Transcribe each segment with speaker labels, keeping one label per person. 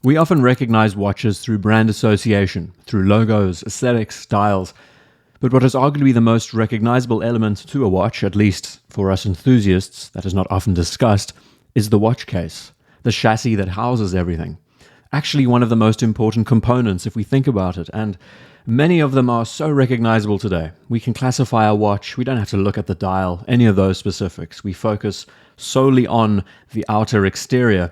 Speaker 1: We often recognize watches through brand association, through logos, aesthetics, styles. But what is arguably the most recognizable element to a watch, at least for us enthusiasts, that is not often discussed, is the watch case, the chassis that houses everything. Actually one of the most important components if we think about it, and many of them are so recognizable today. We can classify a watch, we don't have to look at the dial, any of those specifics. We focus solely on the outer exterior,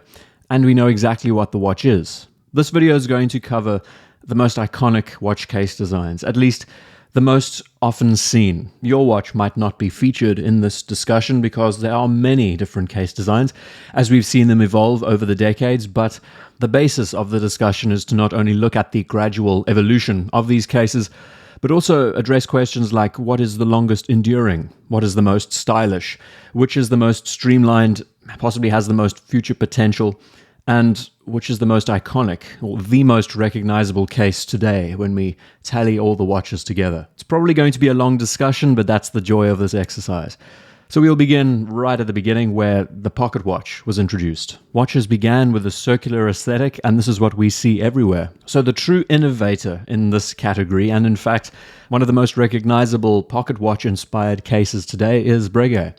Speaker 1: and we know exactly what the watch is. This video is going to cover the most iconic watch case designs, at least the most often seen. Your watch might not be featured in this discussion because there are many different case designs as we've seen them evolve over the decades, but the basis of the discussion is to not only look at the gradual evolution of these cases, but also address questions like what is the longest enduring, what is the most stylish, which is the most streamlined, possibly has the most future potential, and which is the most iconic, or the most recognizable case today when we tally all the watches together. It's probably going to be a long discussion, but that's the joy of this exercise. So we'll begin right at the beginning where the pocket watch was introduced. Watches began with a circular aesthetic, and this is what we see everywhere. So the true innovator in this category, and in fact, one of the most recognizable pocket watch-inspired cases today is Breguet.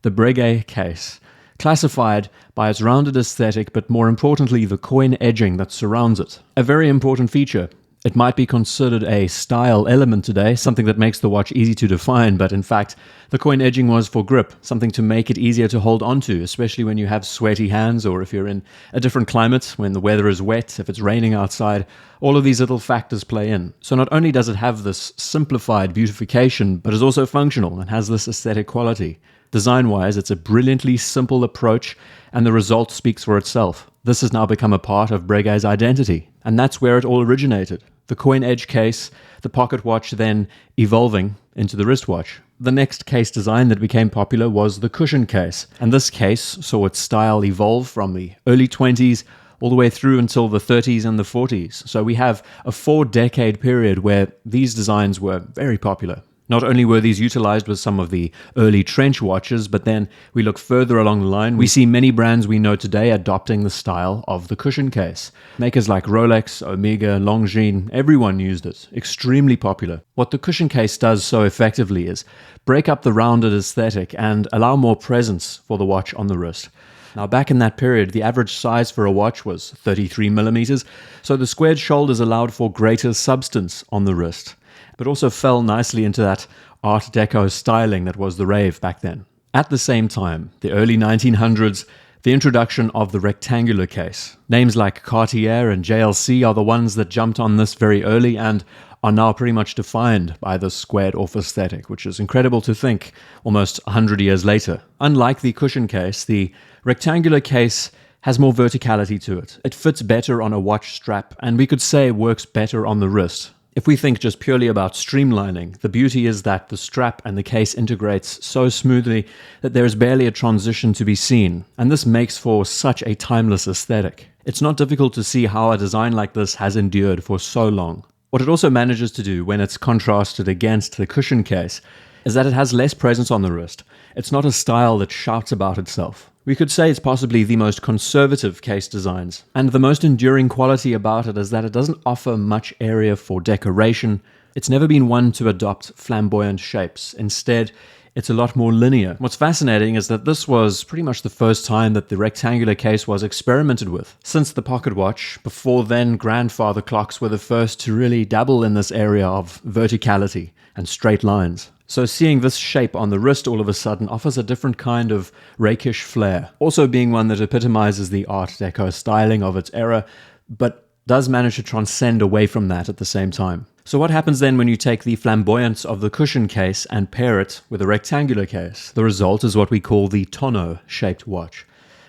Speaker 1: The Breguet case, classified by its rounded aesthetic, but more importantly, the coin edging that surrounds it. A very important feature. It might be considered a style element today, something that makes the watch easy to define, but in fact, the coin edging was for grip, something to make it easier to hold onto, especially when you have sweaty hands or if you're in a different climate, when the weather is wet, if it's raining outside. All of these little factors play in. So not only does it have this simplified beautification, but is also functional and has this aesthetic quality. Design-wise, it's a brilliantly simple approach, and the result speaks for itself. This has now become a part of Breguet's identity, and that's where it all originated. The coin edge case, the pocket watch then evolving into the wristwatch. The next case design that became popular was the cushion case, and this case saw its style evolve from the early 20s all the way through until the 30s and the 40s. So we have a 4-decade period where these designs were very popular. Not only were these utilized with some of the early trench watches, but then we look further along the line, we see many brands we know today adopting the style of the cushion case. Makers like Rolex, Omega, Longines, everyone used it. Extremely popular. What the cushion case does so effectively is break up the rounded aesthetic and allow more presence for the watch on the wrist. Now back in that period, the average size for a watch was 33 millimeters, so the squared shoulders allowed for greater substance on the wrist, but also fell nicely into that Art Deco styling that was the rave back then. At the same time, the early 1900s, the introduction of the rectangular case. Names like Cartier and JLC are the ones that jumped on this very early and are now pretty much defined by the squared-off aesthetic, which is incredible to think almost 100 years later. Unlike the cushion case, the rectangular case has more verticality to it. It fits better on a watch strap, and we could say works better on the wrist. If we think just purely about streamlining, the beauty is that the strap and the case integrates so smoothly that there is barely a transition to be seen, and this makes for such a timeless aesthetic. It's not difficult to see how a design like this has endured for so long. What it also manages to do when it's contrasted against the cushion case is that it has less presence on the wrist. It's not a style that shouts about itself. We could say it's possibly the most conservative case designs, and the most enduring quality about it is that it doesn't offer much area for decoration. It's never been one to adopt flamboyant shapes. Instead, it's a lot more linear. What's fascinating is that this was pretty much the first time that the rectangular case was experimented with. Since the pocket watch, before then grandfather clocks were the first to really dabble in this area of verticality and straight lines. So seeing this shape on the wrist all of a sudden offers a different kind of rakish flair. Also being one that epitomizes the Art Deco styling of its era, but does manage to transcend away from that at the same time. So what happens then when you take the flamboyance of the cushion case and pair it with a rectangular case? The result is what we call the tonneau-shaped watch.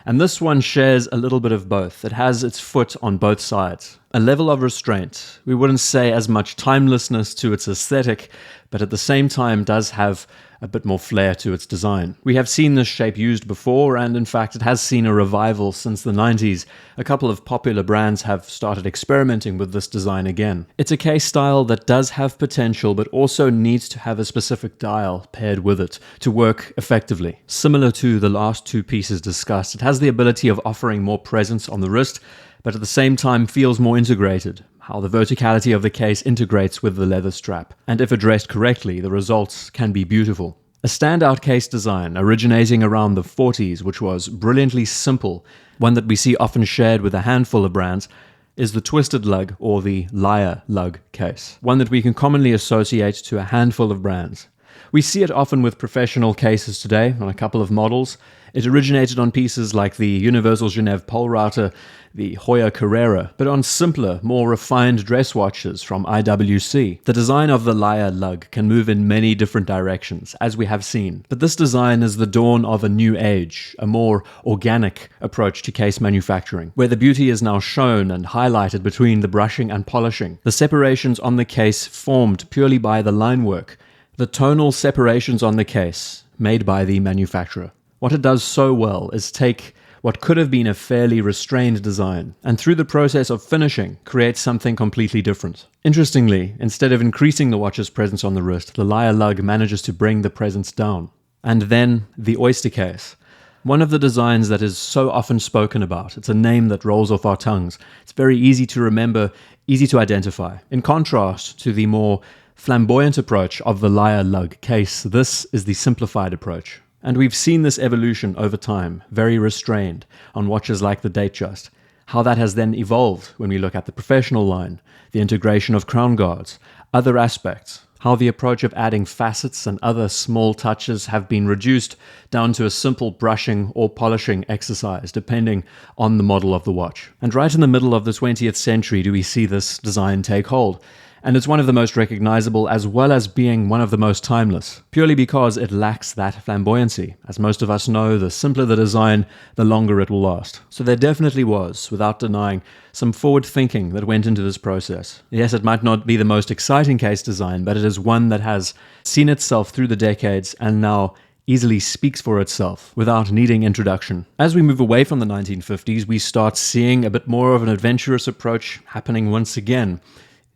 Speaker 1: And this one shares a little bit of both. It has its foot on both sides. A level of restraint. We wouldn't say as much timelessness to its aesthetic, but at the same time does have a bit more flair to its design. We have seen this shape used before, and in fact it has seen a revival since the 90s. A couple of popular brands have started experimenting with this design again. It's a case style that does have potential, but also needs to have a specific dial paired with it to work effectively. Similar to the last two pieces discussed, it has the ability of offering more presence on the wrist, but at the same time feels more integrated, how the verticality of the case integrates with the leather strap, and if addressed correctly, the results can be beautiful. A standout case design originating around the 40s, which was brilliantly simple, one that we see often shared with a handful of brands, is the twisted lug or the Lyre Lug case, one that we can commonly associate to a handful of brands. We see it often with professional cases today on a couple of models. It originated on pieces like the Universal Genève Pole Router, the Hoya Carrera, but on simpler, more refined dress watches from IWC. The design of the Lyre Lug can move in many different directions, as we have seen, but this design is the dawn of a new age, a more organic approach to case manufacturing, where the beauty is now shown and highlighted between the brushing and polishing, the separations on the case formed purely by the line work, the tonal separations on the case made by the manufacturer. What it does so well is take what could have been a fairly restrained design, and through the process of finishing, create something completely different. Interestingly, instead of increasing the watch's presence on the wrist, the Lyre Lug manages to bring the presence down. And then the Oyster case. One of the designs that is so often spoken about. It's a name that rolls off our tongues. It's very easy to remember, easy to identify. In contrast to the more flamboyant approach of the Lyre Lug case, this is the simplified approach. And we've seen this evolution over time, very restrained, on watches like the Datejust. How that has then evolved when we look at the professional line, the integration of crown guards, other aspects, how the approach of adding facets and other small touches have been reduced down to a simple brushing or polishing exercise, depending on the model of the watch. And right in the middle of the 20th century do we see this design take hold. And it's one of the most recognizable as well as being one of the most timeless, purely because it lacks that flamboyancy. As most of us know, the simpler the design, the longer it will last. So there definitely was, without denying, some forward thinking that went into this process. Yes, it might not be the most exciting case design, but it is one that has seen itself through the decades and now easily speaks for itself without needing introduction. As we move away from the 1950s, we start seeing a bit more of an adventurous approach happening once again.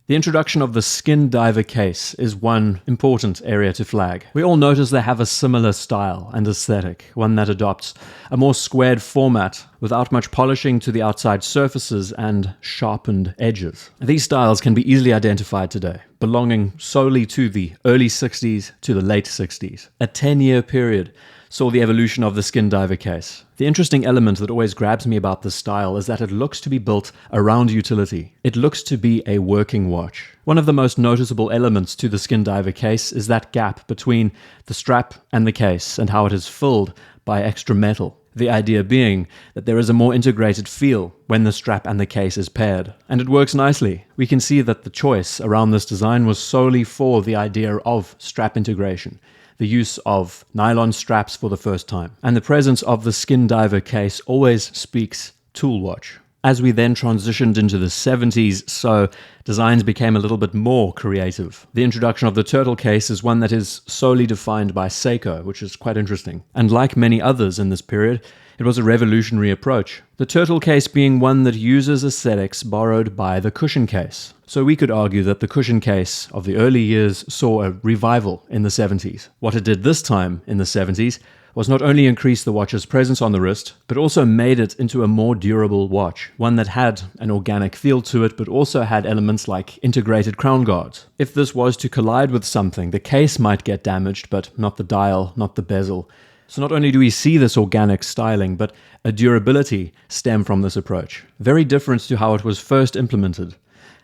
Speaker 1: The introduction of the skin diver case is one important area to flag. We all notice they have a similar style and aesthetic, one that adopts a more squared format without much polishing to the outside surfaces and sharpened edges. These styles can be easily identified today, belonging solely to the early 60s to the late 60s. A 10-year period saw the evolution of the skin diver case. The interesting element that always grabs me about this style is that it looks to be built around utility. It looks to be a working watch. One of the most noticeable elements to the skin diver case is that gap between the strap and the case and how it is filled by extra metal. The idea being that there is a more integrated feel when the strap and the case is paired. And it works nicely. We can see that the choice around this design was solely for the idea of strap integration, the use of nylon straps for the first time. And the presence of the skin diver case always speaks tool watch. As we then transitioned into the 70s, so designs became a little bit more creative. The introduction of the turtle case is one that is solely defined by Seiko, which is quite interesting. And like many others in this period, it was a revolutionary approach. The turtle case being one that uses aesthetics borrowed by the cushion case. So we could argue that the cushion case of the early years saw a revival in the 70s. What it did this time in the 70s was not only increase the watch's presence on the wrist, but also made it into a more durable watch, one that had an organic feel to it, but also had elements like integrated crown guards. If this was to collide with something, the case might get damaged, but not the dial, not the bezel. So not only do we see this organic styling, but a durability stem from this approach. Very different to how it was first implemented.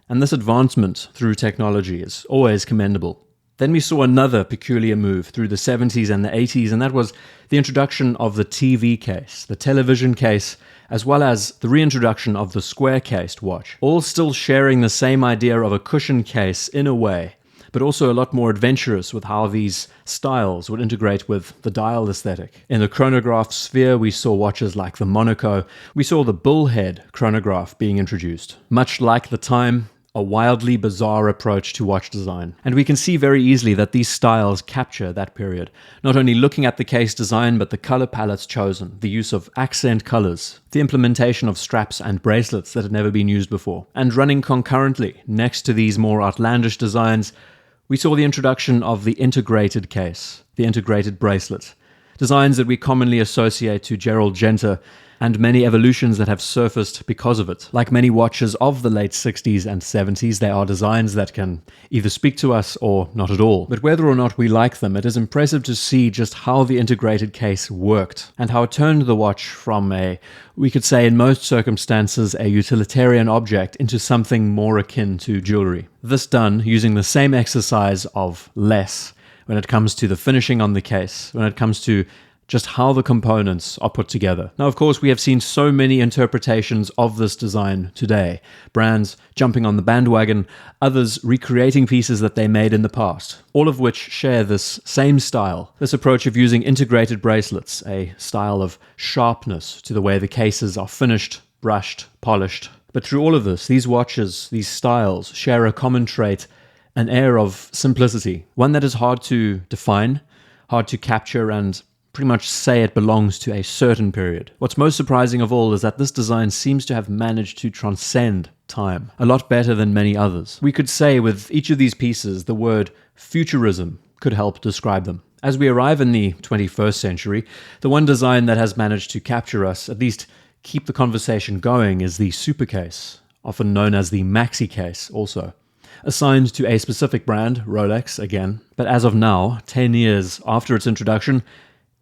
Speaker 1: And this advancement through technology is always commendable. Then we saw another peculiar move through the 70s and the 80s, and that was the introduction of the TV case, the television case, as well as the reintroduction of the square-cased watch, all still sharing the same idea of a cushion case in a way, but also a lot more adventurous with how these styles would integrate with the dial aesthetic. In the chronograph sphere, we saw watches like the Monochrome. We saw the bullhead chronograph being introduced. Much like the Time, a wildly bizarre approach to watch design. And we can see very easily that these styles capture that period, not only looking at the case design, but the color palettes chosen, the use of accent colors, the implementation of straps and bracelets that had never been used before. And running concurrently next to these more outlandish designs, we saw the introduction of the integrated case, the integrated bracelet, designs that we commonly associate to Gerald Genter, and many evolutions that have surfaced because of it. Like many watches of the late 60s and 70s, they are designs that can either speak to us or not at all. But whether or not we like them, it is impressive to see just how the integrated case worked, and how it turned the watch from we could say in most circumstances, a utilitarian object into something more akin to jewelry. This done using the same exercise of less when it comes to the finishing on the case, when it comes to just how the components are put together. Now, of course, we have seen so many interpretations of this design today. Brands jumping on the bandwagon, others recreating pieces that they made in the past, all of which share this same style, this approach of using integrated bracelets, a style of sharpness to the way the cases are finished, brushed, polished. But through all of this, these watches, these styles, share a common trait, an air of simplicity, one that is hard to define, hard to capture, and pretty much say it belongs to a certain period. What's most surprising of all is that this design seems to have managed to transcend time a lot better than many others. We could say with each of these pieces, the word futurism could help describe them. As we arrive in the 21st century, the one design that has managed to capture us, at least keep the conversation going, is the supercase, often known as the maxi case also. Assigned to a specific brand, Rolex again, but as of now, 10 years after its introduction,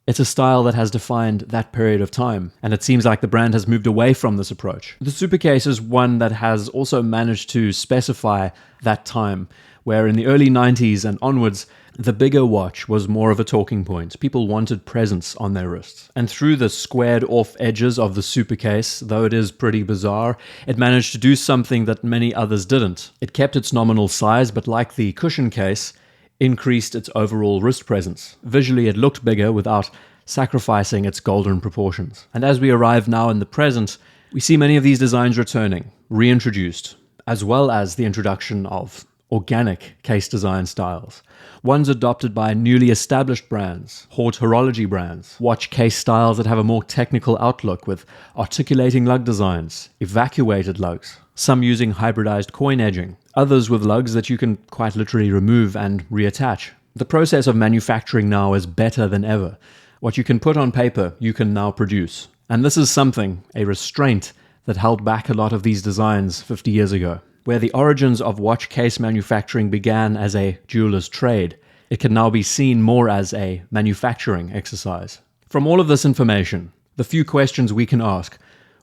Speaker 1: it's a style that has defined that period of time, and it seems like the brand has moved away from this approach. The supercase is one that has also managed to specify that time, where in the early 90s and onwards, the bigger watch was more of a talking point. People wanted presence on their wrists. And through the squared off edges of the supercase, though it is pretty bizarre, it managed to do something that many others didn't. It kept its nominal size, but like the cushion case, increased its overall wrist presence. Visually, it looked bigger without sacrificing its golden proportions. And as we arrive now in the present, we see many of these designs returning, reintroduced, as well as the introduction of organic case design styles. Ones adopted by newly established brands, horology brands, watch case styles that have a more technical outlook with articulating lug designs, evacuated lugs, some using hybridized coin edging, others with lugs that you can quite literally remove and reattach. The process of manufacturing now is better than ever. What you can put on paper, you can now produce. And this is something, a restraint, that held back a lot of these designs 50 years ago. Where the origins of watch case manufacturing began as a jeweler's trade, it can now be seen more as a manufacturing exercise. From all of this information, the few questions we can ask: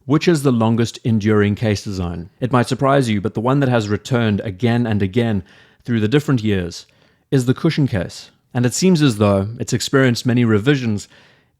Speaker 1: which is the longest enduring case design? It might surprise you, but the one that has returned again and again through the different years is the cushion case. And it seems as though it's experienced many revisions.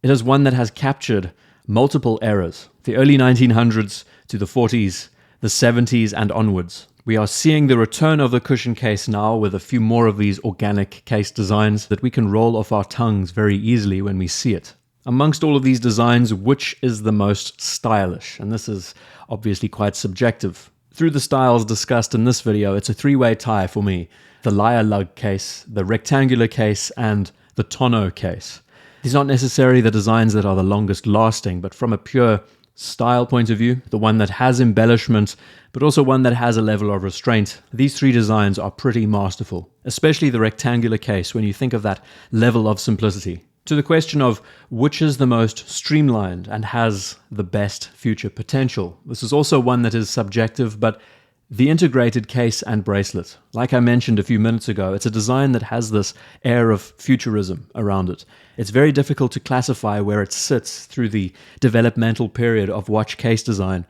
Speaker 1: It is one that has captured multiple eras, the early 1900s to the 40s, the 70s and onwards. We are seeing the return of the cushion case now with a few more of these organic case designs that we can roll off our tongues very easily when we see it. Amongst all of these designs, which is the most stylish? And this is obviously quite subjective. Through the styles discussed in this video, it's a three-way tie for me. The Lyre Lug case, the rectangular case, and the tonneau case. These aren't necessarily the designs that are the longest lasting, but from a pure style point of view, the one that has embellishment, but also one that has a level of restraint. These three designs are pretty masterful, especially the rectangular case when you think of that level of simplicity. To the question of which is the most streamlined and has the best future potential, this is also one that is subjective, but the integrated case and bracelet, like I mentioned a few minutes ago, it's a design that has this air of futurism around it. It's very difficult to classify where it sits through the developmental period of watch case design,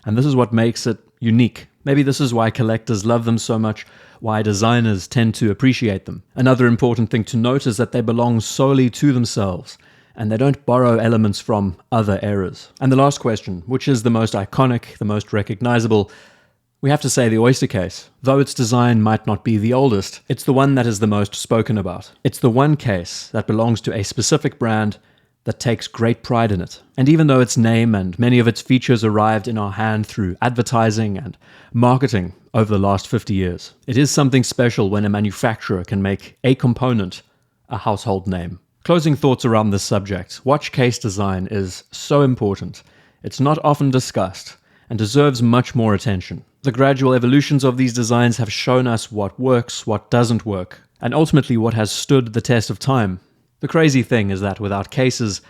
Speaker 1: and this is what makes it unique. Maybe this is why collectors love them so much, why designers tend to appreciate them. Another important thing to note is that they belong solely to themselves, and they don't borrow elements from other eras. And the last question, which is the most iconic, the most recognizable? We have to say the Oyster case. Though its design might not be the oldest, it's the one that is the most spoken about. It's the one case that belongs to a specific brand that takes great pride in it. And even though its name and many of its features arrived in our hand through advertising and marketing over the last 50 years, it is something special when a manufacturer can make a component a household name. Closing thoughts around this subject. Watch case design is so important. It's not often discussed and deserves much more attention. The gradual evolutions of these designs have shown us what works, what doesn't work, and ultimately what has stood the test of time. The crazy thing is that without cases,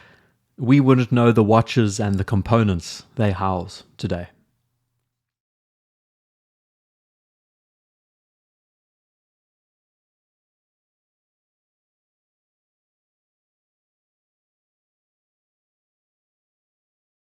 Speaker 1: we wouldn't know the watches and the components they house today.